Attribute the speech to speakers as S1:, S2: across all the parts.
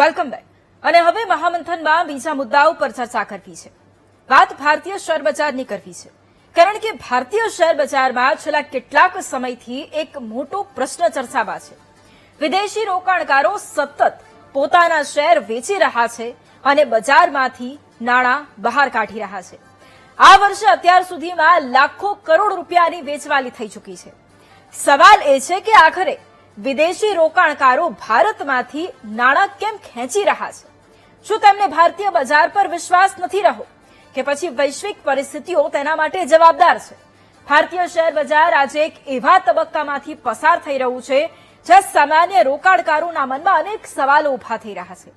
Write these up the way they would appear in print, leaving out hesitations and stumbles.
S1: Welcome back. અને હવે મહામંથનમાં બીજા મુદ્દાઓ પર ચર્ચા કરવી છે. વાત ભારતીય શેર બજારની કરવી છે, કારણ કે ભારતીય શેર બજારમાં છેલ્લા કેટલાક સમયથી એક મોટો પ્રશ્ન ચર્ચામાં છે. વિદેશી રોકાણકારો સતત પોતાના શેર વેચી રહ્યા છે અને બજારમાંથી નાણાં બહાર કાઢી રહ્યા છે. આ વર્ષે અત્યાર સુધીમાં લાખો કરોડ રૂપિયાની વેચવાલી થઈ ચૂકી છે. સવાલ એ છે કે આખરે વિદેશી રોકાણકારો ભારતમાંથી નાણાં કેમ ખેંચી રહ્યા છે? શું તેમને ભારતીય બજાર પર વિશ્વાસ નથી રહ્યો કે પછી વૈશ્વિક પરિસ્થિતિઓ તેના માટે જવાબદાર છે? ભારતીય શેર બજાર આજે એક એવા તબક્કામાંથી પસાર થઈ રહ્યું છે જ્યાં સામાન્ય રોકાણકારોના મનમાં અનેક સવાલો ઉભા થઈ રહ્યા છે.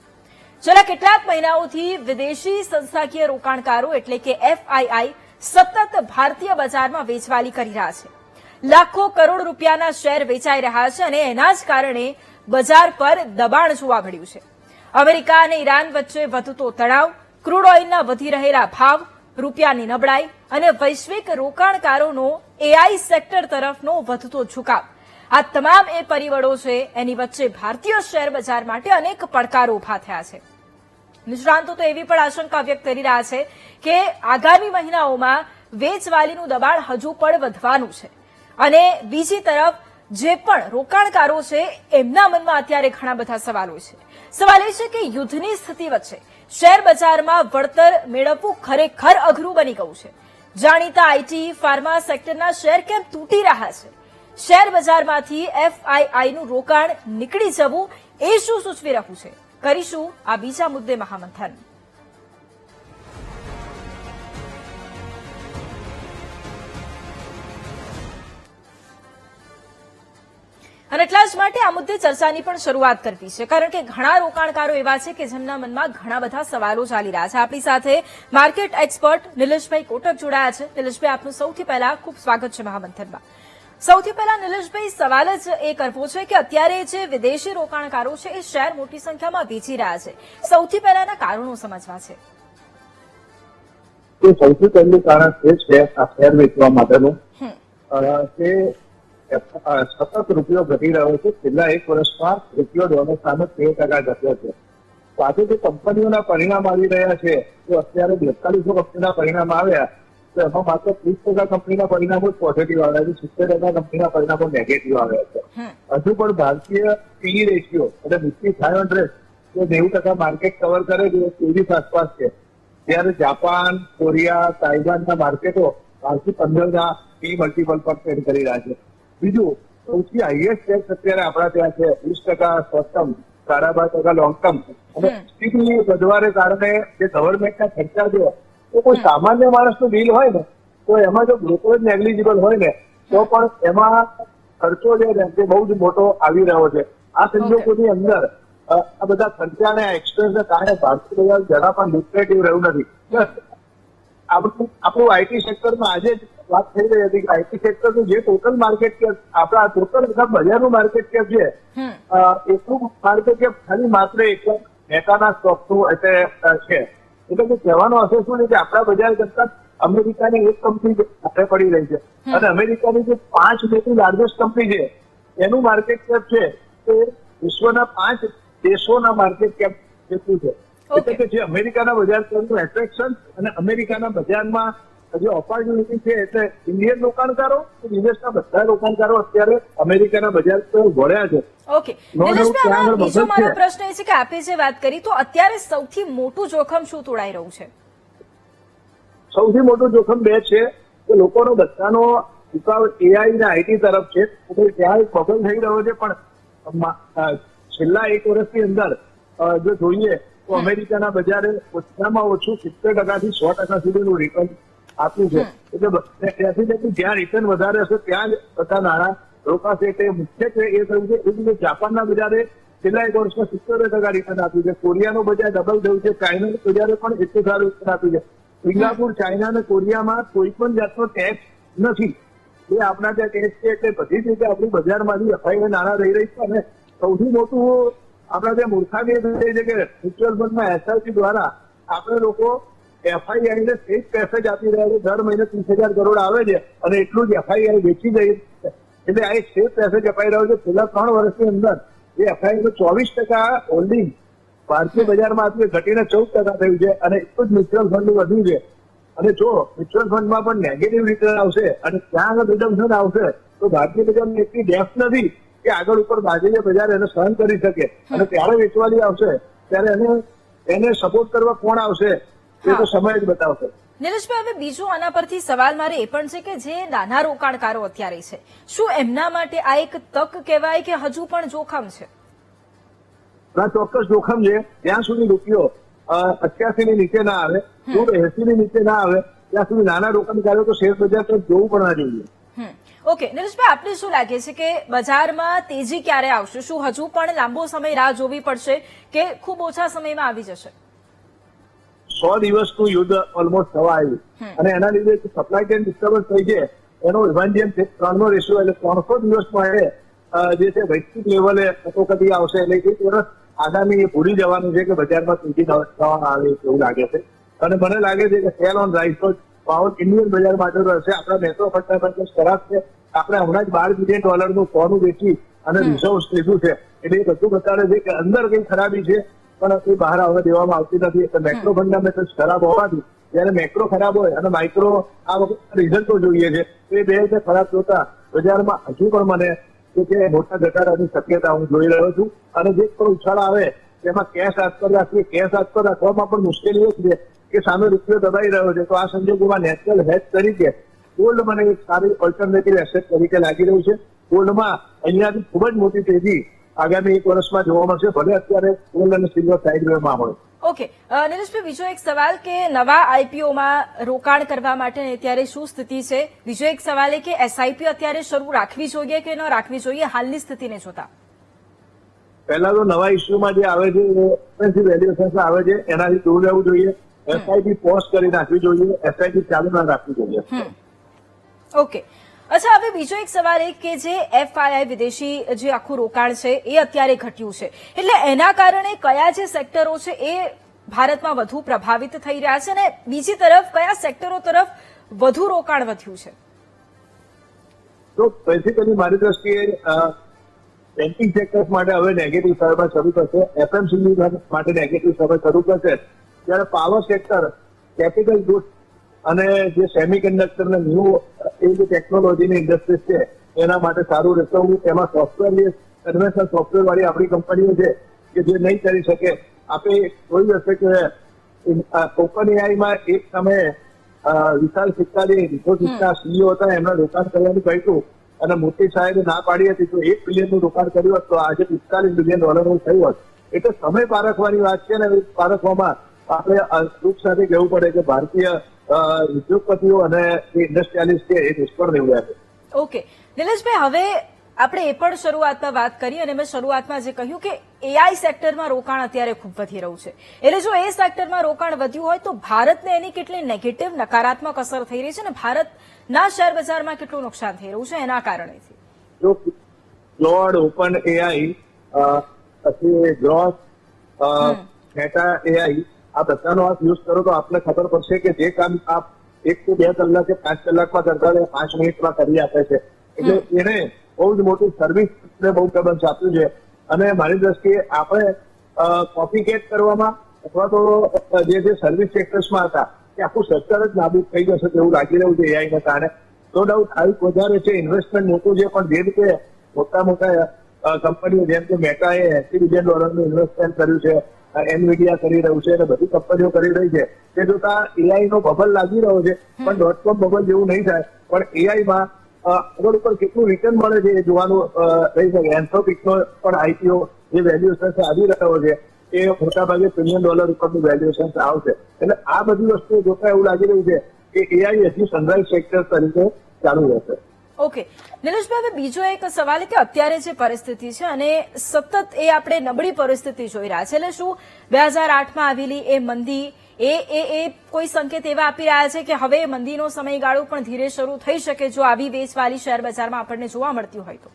S1: છેલ્લા કેટલાક મહિનાઓથી વિદેશી સંસ્થાકીય રોકાણકારો એટલે કે એફઆઈઆઈ સતત ભારતીય બજારમાં વેચવાલી કરી રહ્યા છે. લાખો કરોડ રૂપિયાના શેર વેચાઈ રહ્યા છે અને એના જ કારણે બજાર પર દબાણ જોવા મળ્યું છે. અમેરિકા અને ઈરાન વચ્ચે વધતો તણાવ, ક્રૂડ ઓઇલના વધી રહેલા ભાવ, રૂપિયાની નબળાઈ અને વૈશ્વિક રોકાણકારોનો એઆઈ સેક્ટર તરફનો વધતો ઝુકાવ, આ તમામ એ પરિબળો છે. એની વચ્ચે ભારતીય શેર બજાર માટે અનેક પડકારો ઉભા થયા છે. નિષ્ણાંતો તો એવી પણ આશંકા વ્યક્ત કરી રહ્યા છે કે આગામી મહિનાઓમાં વેચવાલીનું દબાણ હજુ પણ વધવાનું છે. અને બીજી તરફ જે પણ રોકાણકારો છે એમના મનમાં અત્યારે ઘણા બધા સવાલો છે. સવાલ એ છે કે યુદ્ધની સ્થિતિ વચ્ચે શેર બજારમાં વળતર મેળવવું ખરેખર અઘરું બની ગયું છે. જાણીતા આઈટી, ફાર્મા સેક્ટરના શેર કેમ તૂટી રહ્યા છે? શેર બજારમાંથી એફઆઈઆઈનું રોકાણ નીકળી જવું એ શું સૂચવી રહ્યું છે? કરીશું આ બીજા મુદ્દે મહામંથન. અને એટલા જ માટે આ મુદ્દે ચર્ચાની પણ શરૂઆત કરવી છે, કારણ કે ઘણા રોકાણકારો એવા છે કે જેમના મનમાં ઘણા બધા સવાલો ચાલી રહ્યા છે. આપણી સાથે માર્કેટ એક્સપર્ટ નિલેશભાઈ કોટક જોડાયા છે. નિલેશભાઈ, આપનું સૌથી પહેલા ખૂબ સ્વાગત છે મહામંથનમાં. સૌથી પહેલા નિલેશભાઈ, સવાલ જ એ કરવો છે કે અત્યારે જે વિદેશી રોકાણકારો છે એ શેર મોટી સંખ્યામાં વેચી રહ્યા છે. સૌથી પહેલા એના કારણો સમજવા છે.
S2: સૌથી પહેલું કારણ એ છે આ શેર વેચવા માટેનું કે સતત રૂપિયો ઘટી રહ્યો છે. છેલ્લા એક વર્ષમાં રૂપિયો ડોલર સામે 13% ઘટ્યો છે. સાથે જે કંપનીઓના પરિણામ આવી રહ્યા છે તો અત્યારે 4200 કંપનીના પરિણામ આવ્યા તો એમાં માત્ર 30% કંપનીના પરિણામો જ પોઝિટિવ આવ્યા છે, 70% કંપનીના પરિણામો નેગેટિવ આવ્યા છે. હજુ પણ ભારતીય પીઈ રેશિયો એટલે નિફ્ટી 500 જે 90% માર્કેટ કવર કરે છે 23 આસપાસ છે, ત્યારે જાપાન, કોરિયા, તાઇવાનના માર્કેટો 12-15 પી મલ્ટિપલ પર ટ્રેડ કરી રહ્યા છે. બીજું, સૌથી હાઈએસ્ટ ટેક્સ અત્યારે આપણા ત્યાં છે 20% શોર્ટ ટર્મ, 12.5% લોંગ ટર્મ. અને સ્ટીકલી વધવાને કારણે જે ગવર્મેન્ટના ખર્ચા છે તો કોઈ સામાન્ય માણસનું બિલ હોય ને તો એમાં જો બ્રોકરેજ નેગ્લિજિબલ હોય ને તો પણ એમાં ખર્ચો છે ને તે બહુ જ મોટો આવી રહ્યો છે. આ સંજોગોની અંદર આ બધા ખર્ચાને એક્સપેન્સને કારણે ભારતીય બજાર જરા પણ લુક્રેટિવ રહ્યું નથી. આપણું આઈટી સેક્ટરમાં આજે વાત થઈ રહી હતી કે આઈટી સેક્ટરનું જે ટોટલ માર્કેટ કેપ, આપણા ટોટલ બજારનું માર્કેટ કેપ છે એટલું માર્કેટ કેપ ખાલી માત્ર એકલા મેટાના સ્ટોકનું એટલે છે. એટલે કે કહેવાનો અર્થ શું છે કે આપણા બજાર કરતા અમેરિકાની એક કંપની આપણે પડી રહી છે અને અમેરિકાની જે 5 મોટી લાર્જેસ્ટ કંપની છે એનું માર્કેટ કેપ છે તે વિશ્વના 5 દેશોના માર્કેટ કેપ જેટલું છે. એટલે કે જે અમેરિકાના બજાર પરનું એટ્રેક્શન અને અમેરિકાના બજારમાં જે ઓપોર્ચ્યુનિટી છે એટલે ઇન્ડિયન રોકાણકારો વિદેશના બધા રોકાણકારો અત્યારે અમેરિકાના બજાર પર વળ્યા છે.
S1: ઓકે નિલેશભાઈ, બીજો મારો પ્રશ્ન એ છે કે આપે જે વાત કરી તો અત્યારે સૌથી મોટું જોખમ શું તોડાઈ રહ્યું છે?
S2: સૌથી મોટું જોખમ બે છે કે લોકોનો બધાનો ઝુકાવ એઆઈ અને આઈટી તરફ છે. ત્યાં એક બબલ થઈ રહ્યો છે, પણ છેલ્લા એક વર્ષની અંદર જો જોઈએ તો અમેરિકાના બજારે ઓછામાં ઓછું 70% થી 100% સુધીનું રિટર્ન આપ્યું છે. એટલે ત્યાંથી જ્યાં રિટર્ન વધારે હશે ત્યાં જ બધા નાણાં રોકાશે. એટલે મુખ્યત્વે એ થયું છે. એ રીતે જાપાનના બજારે છેલ્લા એક વર્ષમાં 70% રિટર્ન આપ્યું છે. કોરિયાનું બજાર ડબલ થયું છે. ચાઇનાના બજારે પણ એટલું સારું રિટર્ન આપ્યું છે. સિંગાપુર, ચાઇના અને કોરિયામાં કોઈ પણ જાતનો ટેક્સ નથી. એ આપણા ત્યાં ટેક્સ છે એટલે બધી જ રીતે આપણી બજારમાંથી એફઆઈ નાણાં રહી રહી છે. અને સૌથી મોટું આપણા ત્યાં મૂર્ખામી એ થઈ છે કે મ્યુચ્યુઅલ ફંડમાં એસઆઈપી દ્વારા આપણે લોકો એફઆઈઆઈને સ્ટેજ પેસેજ આપી રહ્યા છે. દર મહિને 30,000 કરોડ આવે છે અને એટલું જ એફઆઈઆઈ વેચી જાય છે. એટલે આ એક સ્ટેજ પેસેજ અપાઈ રહ્યો છે. છેલ્લા 3 વર્ષની અંદર એ એફઆઈઆઈનું 24% હોલ્ડિંગ ભારતીય બજારમાં આજે ઘટીને 14% થયું છે અને એટલું જ મ્યુચ્યુઅલ ફંડ વધ્યું છે. અને જો મ્યુચ્યુઅલ ફંડમાં પણ નેગેટિવ રિટર્ન આવશે અને ત્યાં આગળ રિડમ્પશન આવશે તો ભારતીય બજારની એટલી ડેપ્થ નથી કે આગળ ઉપર બાજરીય બજાર એને સહન કરી શકે અને ત્યારે વેચવાની આવશે ત્યારે એને સપોર્ટ કરવા કોણ આવશે એ તો સમય જ બતાવશે.
S1: નિલેશભાઈ, હવે બીજો આના પરથી સવાલ મારે એ પણ છે કે જે નાના રોકાણકારો અત્યારે છે, શું એમના માટે આ એક તક કહેવાય કે હજુ પણ જોખમ છે?
S2: ચોક્કસ જોખમ છે. ત્યાં સુધી રૂપિયો 88 ની નીચે ના આવે, 80 ની નીચે ના આવે ત્યાં સુધી નાના રોકાણકારો તો શેર બજાર તો જોવું પણ ના જોઈએ.
S1: ઓકે નિલેશભાઈ, આપને શું લાગે છે કે બજારમાં તેજી ક્યારે આવશે? શું હજુ પણ લાંબો સમય રાહ જોવી પડશે કે ખૂબ ઓછા સમયમાં આવી જશે?
S2: 100 દિવસનું યુદ્ધ ઓલમોસ્ટ થવા આવ્યું અને એના લીધે સપ્લાય ચેન ડિસ્ટર્બન્સ થઈ છે. એનો વિભાજન 3 નો રેશિયો એટલે 300 દિવસમાં જે છે વૈશ્વિક લેવલે કટોકટી આવશે એટલે એક વર્ષ આગામી એ ભૂલી જવાનું છે કે બજારમાં તેજી થવા આવે એવું લાગે છે. અને મને લાગે છે કે સેલ ઓન રાઇઝ તો પાવર ઇન્ડિયન બજાર માટે રહેશે. આપણા મેટ્રો ફંડ ખરાબ છે. આપણે હમણાં જ $12 બિલિયન સોનું વેચી અને રિઝર્વ્સ લીધું છે એટલે એ બધું બતાડે છે કે અંદર કઈ ખરાબી છે પણ એ બહાર આવવા દેવામાં આવતી નથી. એટલે મેક્રો ફંડામેન્ટલ્સ ખરાબ હોવાથી જયારે મેક્રો ખરાબ હોય અને માઇક્રો આ વખતે રિઝલ્ટો જોઈએ છે તો એ બે રીતે ખરાબ જોતા બજારમાં હજુ પણ મને કે મોટા ઘટાડાની શક્યતા હું જોઈ રહ્યો છું. અને જે પણ ઉછાળ આવે તેમાં કેશ હાથ પર રાખીએ. કેશ હાથ પર રાખવામાં પણ મુશ્કેલી એ છે કે સામે રૂપિયો દબાઈ રહ્યો છે તો આ સંજોગોમાં નેચરલ હેજ તરીકે ગોલ્ડ મને એક સારી ઓલ્ટરનેટિવ એસેટ તરીકે લાગી રહ્યું છે. ગોલ્ડમાં અહીંયાથી ખૂબ જ મોટી તેજી આગામી એક વર્ષમાં જોવા મળશે, ભલે અત્યારે ગોલ્ડ અને સિલ્વર સાઇડ વેમાં હોય.
S1: ઓકે નિલેશભાઈ, બીજો એક સવાલ કે નવા આઈપીઓમાં રોકાણ કરવા માટે અત્યારે શું સ્થિતિ છે? બીજો એક સવાલ એ કે એસઆઈપી અત્યારે શરૂ રાખવી જોઈએ કે ન રાખવી જોઈએ હાલની સ્થિતિને જોતા?
S2: પહેલા તો નવા ઇસ્યુમાં જે આવે છે એ વેલ્યુએશન આવે છે એનાથી દૂર રહેવું જોઈએ. એસઆઈપી પોઝ કરી નાખવી જોઈએ, એસઆઈપી ચાલુ ના રાખવી જોઈએ.
S1: ઓકે, અચ્છા, હવે બીજો એક સવાલ એ કે જે એફઆઈઆઈ વિદેશી જે આખું રોકાણ છે એ અત્યારે ઘટ્યું છે એટલે એના કારણે કયા જે સેક્ટરો છે એ ભારતમાં વધુ પ્રભાવિત થઈ રહ્યા છે અને બીજી તરફ કયા સેક્ટરો તરફ વધુ રોકાણ વધ્યું છે?
S2: તો બેઝિકલી મારી દ્રષ્ટિએ બેન્કિંગ સેક્ટર માટે હવે નેગેટિવ સર્વે શરૂ થશે, એફએમસીજી માટે નેગેટિવ સર્વે શરૂ થશે, ત્યારે પાવર સેક્ટર, કેપિટલ ગુડ્સ અને જે સેમિકન્ડક્ટર ને ન્યૂ એ જે ટેકનોલોજીની ઇન્ડસ્ટ્રીઝ છે એના માટે સારું રહેશે. એમાં સોફ્ટવેર કન્વેન્શનલ સોફ્ટવેર વાળી આપણી કંપનીઓ છે કે જે નહીં કરી શકે. આપણે જોયું હશે કે ઓપન એઆઈમાં એક સમયે વિશાલ સિક્કાની રિસોર્સિસના સીઈઓ હતા, એમણે રોકાણ કરવાનું કહ્યું અને મોટી સાહેબે ના પાડી હતી તો $1 બિલિયનનું રોકાણ કર્યું હોત તો આજે $45 બિલિયન થયું હોત. એટલે સમય પારખવાની વાત છે ને પારખવામાં આપણે દુઃખ સાથે કહેવું પડે કે ભારતીય ઉદ્યોગપતિઓ અને ઇન્ડસ્ટ્રીયાલિસ્ટ છે એ નિષ્ફળ રહ્યા છે.
S1: ઓકે નિલેશભાઈ, હવે આપણે એ પણ શરૂઆતમાં વાત કરી અને મેં શરૂઆતમાં જે કહ્યું કે એઆઈ સેક્ટરમાં રોકાણ અત્યારે ખૂબ વધી રહ્યું છે એટલે જો એ સેક્ટરમાં રોકાણ વધ્યું હોય તો ભારતને એની કેટલી નેગેટિવ નકારાત્મક અસર થઈ રહી છે અને ભારતના શેર બજારમાં કેટલું નુકસાન થઈ રહ્યું છે એના કારણેથી?
S2: જો ક્લોડ, ઓપન એઆઈ, પછી ગ્રોસ, મેટા એઆઈ આ બધાનો આપ યુઝ કરો તો આપને ખબર પડશે કે જે કામ આપ 1 થી 2 કલાક કે 5 કલાકમાં કરતા 5 મિનિટમાં કરી આપે છે. એટલે એને બહુ જ મોટી સર્વિસને બહુ પ્રબંધ આપ્યું છે. અને મારી દ્રષ્ટિએ આપણે કોપી કેટ કરવામાં અથવા તો જે સર્વિસ સેક્ટર્સમાં હતા કે આખું સેક્ટર જ નાબૂદ થઈ જશે તેવું લાગી રહ્યું છે એઆઈને કારણે. નો ડાઉટ હાઈક વધારે છે, ઇન્વેસ્ટમેન્ટ મોટું છે, પણ જે રીતે મોટા કંપનીઓ જેમ કે મેટાએ $80 બિલિયન ઇન્વેસ્ટમેન્ટ કર્યું છે, એનવીડિયા કરી રહ્યું છે અને બધી કંપનીઓ કરી રહી છે તે જોતા એઆઈ નો બબલ લાગી રહ્યો છે. પણ .com બબલ જેવું નહીં થાય, પણ એઆઈમાં આગળ ઉપર કેટલું રિટર્ન મળે છે એ જોવાનું રહી શકે. એન્થ્રોપિકનો પણ આઈપીઓ જે વેલ્યુએશન આવી રહ્યો છે એ મોટાભાગે $1 બિલિયન ઉપરનું વેલ્યુએશન આવશે. એટલે આ બધી વસ્તુઓ જોતા એવું લાગી રહ્યું છે કે એઆઈ હજી સનરાઈઝ સેક્ટર તરીકે ચાલુ રહેશે.
S1: ઓકે નિલેશભાઈ, હવે બીજો એક સવાલ કે અત્યારે જે પરિસ્થિતિ છે અને સતત એ આપણે નબળી પરિસ્થિતિ જોઈ રહ્યા છે એટલે શું 2008માં આવેલી એ મંદી એ કોઈ સંકેત એવા આપી રહ્યા છે કે હવે મંદીનો સમયગાળો પણ ધીરે શરૂ થઈ શકે જો આવી વેચવાલી શેર બજારમાં આપણને જોવા મળતી હોય તો?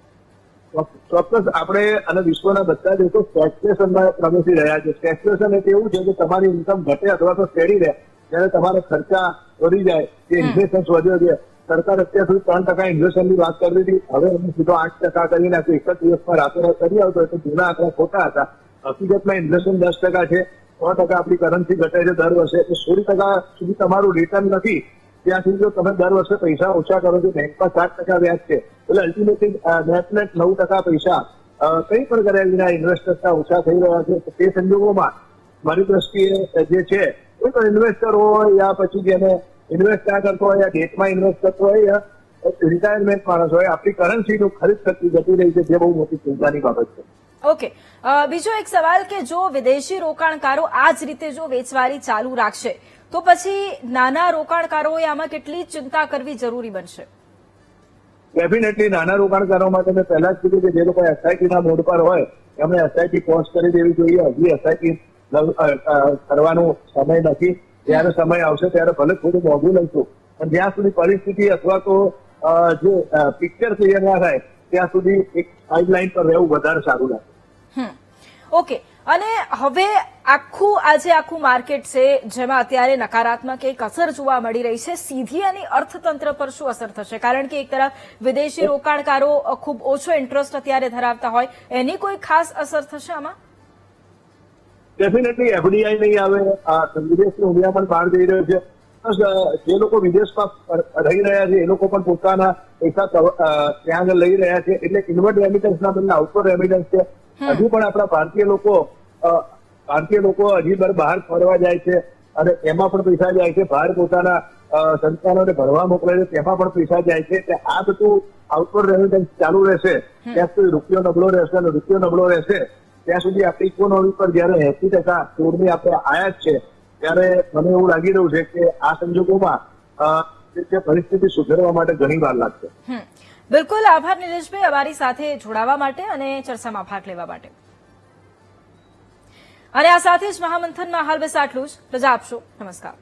S2: ચોક્કસ આપણે અને વિશ્વના બધા દેશો સ્ટેગ્ફ્લેશનમાં પ્રવેશી રહ્યા છે. સ્ટેગ્ફ્લેશન એટલે એવું છે કે તમારી ઇન્કમ ઘટે અથવા તો સ્ટેડી રહે, જ્યારે તમારા ખર્ચા વધી જાય કે ઇન્ફ્લેશન વધ્યો છે. સરકાર અત્યાર સુધી 3% ઇન્ફ્લેશનની વાત કરી હતી, હવે એમને સીધો 8% કરી નાખ્યું. એક જ દિવસમાં રાતોરાત કરી આવતો એટલે જૂના આંકડા ખોટા હતા. હકીકતમાં ઇન્ફ્લેશન 10% છે, 100% આપણી કરન્સી ઘટે છે દર વર્ષે, એટલે 16% સુધી તમારું રિટર્ન નથી. ત્યાં સુધી જો તમે દર વર્ષે પૈસા ઓછા કરો છો, બેંકમાં 7% વ્યાજ છે, એટલે અલ્ટિમેટલી નેટ 9% પૈસા કંઈ પણ કર્યા વિના ઇન્વેસ્ટર્સના ઓછા થઈ રહ્યા છે. તે સંજોગોમાં મારી દ્રષ્ટિએ જે છે કોઈ પણ ઇન્વેસ્ટર હોય યા પછી જેને ઇન્વેસ્ટ ના કરતો હોય યા ડેટમાં ઇન્વેસ્ટ કરતો હોય યા રિટાયરમેન્ટ માણસ હોય, આપણી કરન્સીનું ખરીદ શક્તિ જતી રહી છે, જે બહુ મોટી ચિંતાની બાબત છે.
S1: ઓકે, બીજો એક સવાલ કે જો વિદેશી રોકાણકારો આ જ રીતે જો વેચવારી ચાલુ રાખશે તો પછી નાના રોકાણકારોએ આમાં કેટલી ચિંતા કરવી જરૂરી બનશે?
S2: ડેફિનેટલી નાના રોકાણકારો માટે મેં પહેલા જ કીધું કે જે લોકો એસઆઈપીના મોડ પર હોય એમણે એસઆઈપી પોઝ કરી દેવી જોઈએ. હજી એસઆઈપી કરવાનો સમય નથી. જ્યારે સમય આવશે ત્યારે ભલે થોડું મોંઘું લઈશું, પણ જ્યાં સુધી પરિસ્થિતિ અથવા તો જે પિક્ચર ક્લિયર ના થાય ત્યાં સુધી એક સાઇડલાઇન પર રહેવું વધારે સારું લાગે.
S1: ઓકે, અને હવે આખું માર્કેટ છે જેમાં અત્યારે નકારાત્મક એક અસર જોવા મળી રહી છે, સીધી અને અર્થતંત્ર પર શું અસર થશે? કારણ કે એક તરફ વિદેશી રોકાણકારો ખૂબ ઓછો ઇન્ટરેસ્ટ અત્યારે ધરાવતા હોય, એની કોઈ ખાસ અસર થશે આમાં?
S2: ડેફિનેટલી એફડીઆઈ નહીં આવે, વિદેશની ઉડિયા પણ બહાર જઈ રહ્યો છે. જે લોકો વિદેશમાં રહી રહ્યા છે એ લોકો પણ પોતાના પૈસા ત્યાં આગળ લઈ રહ્યા છે, એટલે ઇનવર્ડ રેમિટન્સના બદલે આઉટવર્ડ રેમિટન્સ છે. હજુ પણ આપણા ભારતીય લોકો હજી બહાર ફરવા જાય છે અને એમાં પણ પૈસા જાય છે, બહાર પોતાના સંતાનોને ભણવા મોકલે છે તેમાં પણ પૈસા જાય છે. એટલે આ બધું આઉટવર્ડ રેમિટન્સ ચાલુ રહેશે ત્યાં સુધી રૂપિયો નબળો રહેશે, અને રૂપિયો નબળો રહેશે ત્યાં સુધી આપણી ઇકોનોમી પર જયારે 80% ચોરની આપણે આયાત છે ત્યારે મને એવું લાગી રહ્યું છે કે આ સંજોગોમાં પરિસ્થિતિ સુધારવા માટે ઘણી વાર લાગશે.
S1: બિલકુલ, આભાર નિલેશભાઈ અમારી સાથે જોડાવા માટે અને ચર્ચામાં ભાગ લેવા માટે. અને આ સાથે જ મહામંથનમાં હાલ બસ આટલું જ. રજા આપશો. નમસ્કાર.